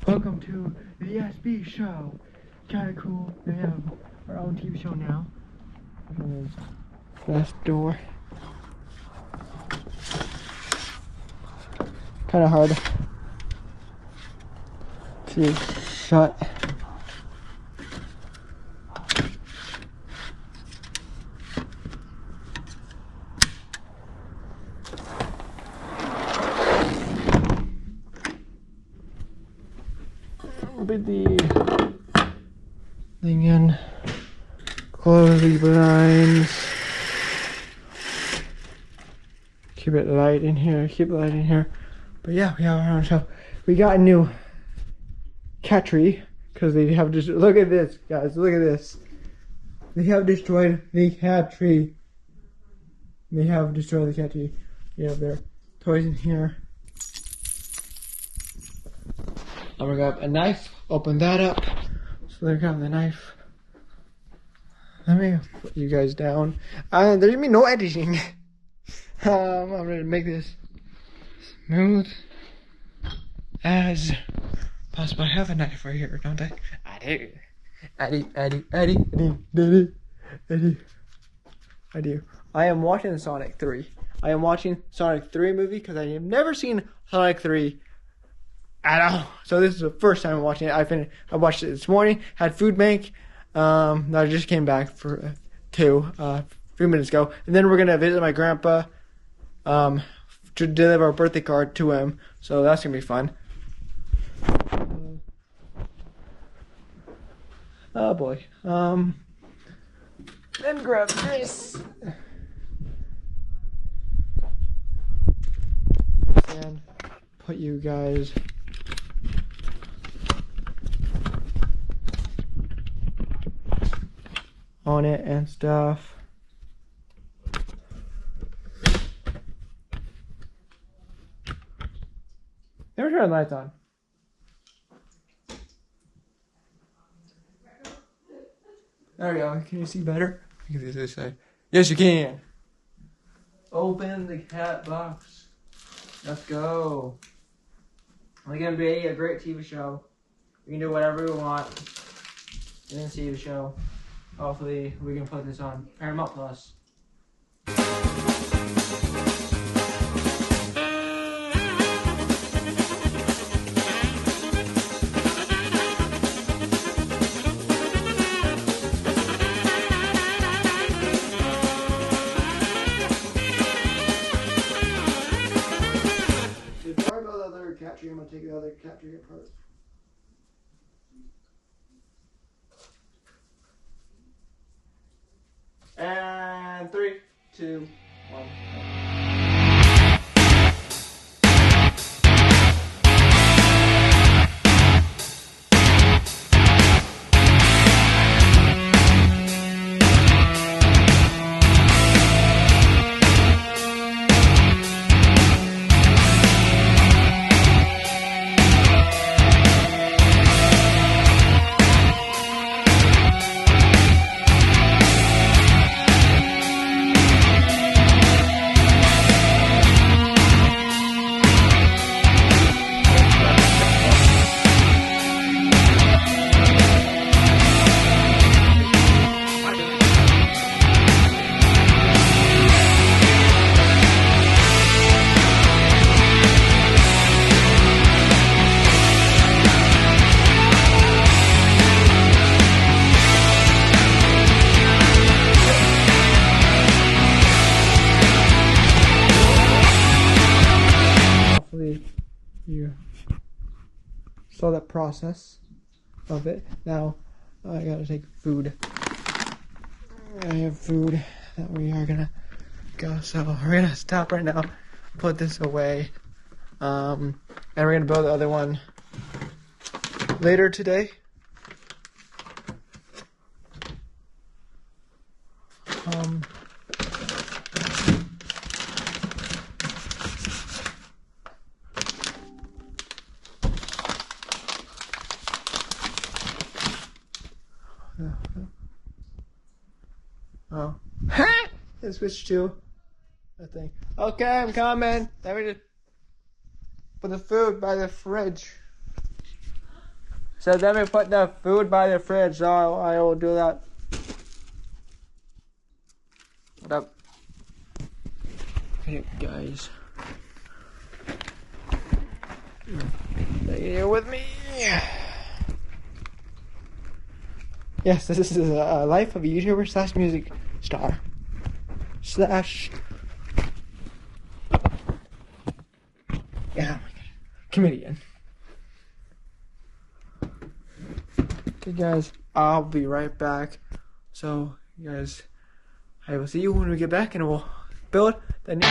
Welcome to the SB show. Kinda cool. We have our own TV show now. Glass door. Kinda hard to shut. Put the thing in, close the blinds, keep it light in here, But yeah, we have our own show. We got a new cat tree because they have just look at this, guys. Look at this. They have destroyed the cat tree. They have destroyed the cat tree. You have their toys in here. I'm gonna grab a knife, open that up. So they're grabbing the knife. Let me put you guys down. There's gonna be no editing. I'm gonna make this smooth as possible. I have a knife right here, don't I? I do. I am watching Sonic 3. I am watching Sonic 3 movie because I have never seen Sonic 3 at all. So this is the first time I'm watching it. I watched it this morning. Had food bank. I just came back for a few minutes ago, and then we're gonna visit my grandpa to deliver a birthday card to him. So that's gonna be fun. Oh boy. Then grab this. And put you guys on it and stuff. Never turn the lights on. There we go. Can you see better? You can see this side. Yes, you can. Open the cat box. Let's go. It's gonna be a great TV show. We can do whatever we want in this TV show. Hopefully, we can put this on Paramount Plus. Before I go to the other cat tree, I'm going to take the other cat tree apart. And 3, 2, 1. You saw that process of it. Now I gotta take food. I have food that we are gonna go. So we're gonna stop right now, put this away, and we're gonna build the other one later today. Oh. It switched to that thing. Okay, I'm coming. Let me just put the food by the fridge. So let me put the food by the fridge, so I will do that. What up? Hey guys. Stay here with me. Yes, this is a life of a YouTuber slash music star. Slash. Yeah, comedian. Okay guys, I'll be right back. So you guys, I will see you when we get back and we'll build the new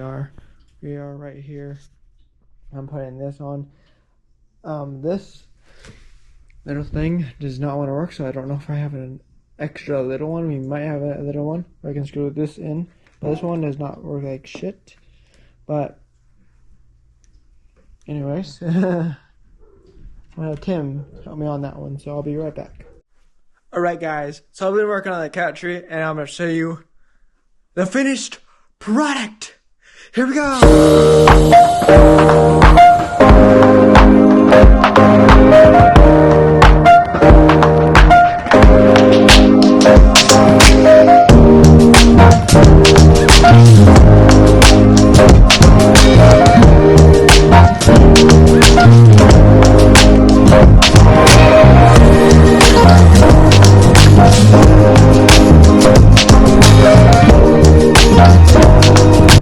are. We are right here. I'm putting this on. This little thing does not want to work, so I don't know if I have an extra little one. We might have a little one where I can screw this in. But this one does not work like shit. But anyways, I'm gonna have Tim help me on that one, so I'll be right back. Alright guys, so I've been working on the cat tree and I'm gonna show you the finished product. Here we go.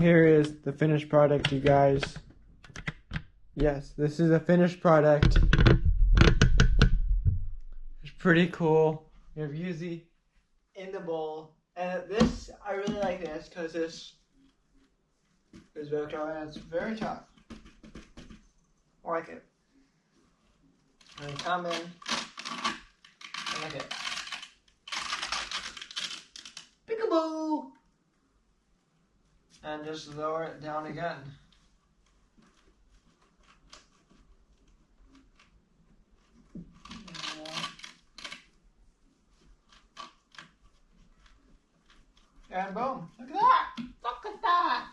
Here is the finished product, you guys. Yes, this is a finished product. It's pretty cool. You have Yuzi in the bowl. And this, I really like this because this is Velcro and it's very tough. I like it. And come in. I like it. Peekaboo! And just lower it down again. And boom, look at that! Look at that!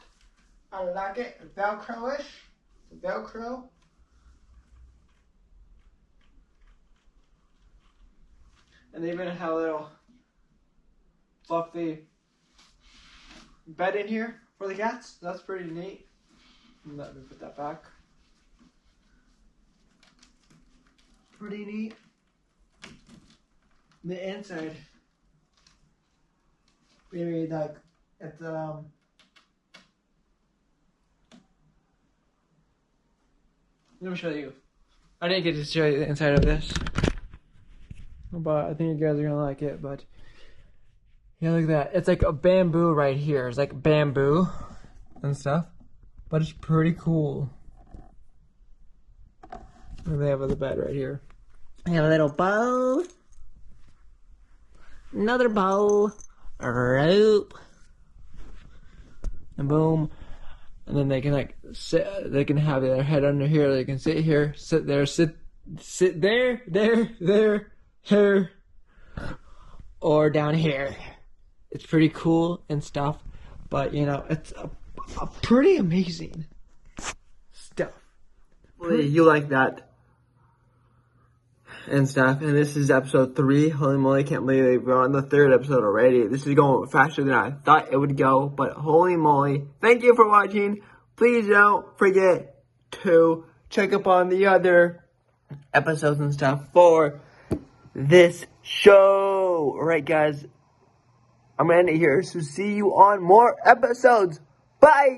I like it. Velcro-ish. Velcro. And they even have a little fluffy bed in here for the cats. That's pretty neat. Let me put that back. Pretty neat. The inside. Maybe like it's let me show you. I didn't get to show you the inside of this, but I think you guys are gonna like it. But yeah, look at that. It's like a bamboo right here. It's like bamboo and stuff, but it's pretty cool. And they have the bed right here. They have a little bow, another bow, a rope, and boom. And then they can like sit. They can have their head under here. They can sit here, sit there, sit there, here, or down here. It's pretty cool and stuff, but you know, it's a pretty amazing stuff. You like that and stuff. And this is episode 3. Holy moly, can't believe we're on the 3rd episode already. This is going faster than I thought it would go, but holy moly. Thank you for watching. Please don't forget to check up on the other episodes and stuff for this show. Alright guys, I'm gonna end it here, so see you on more episodes. Bye!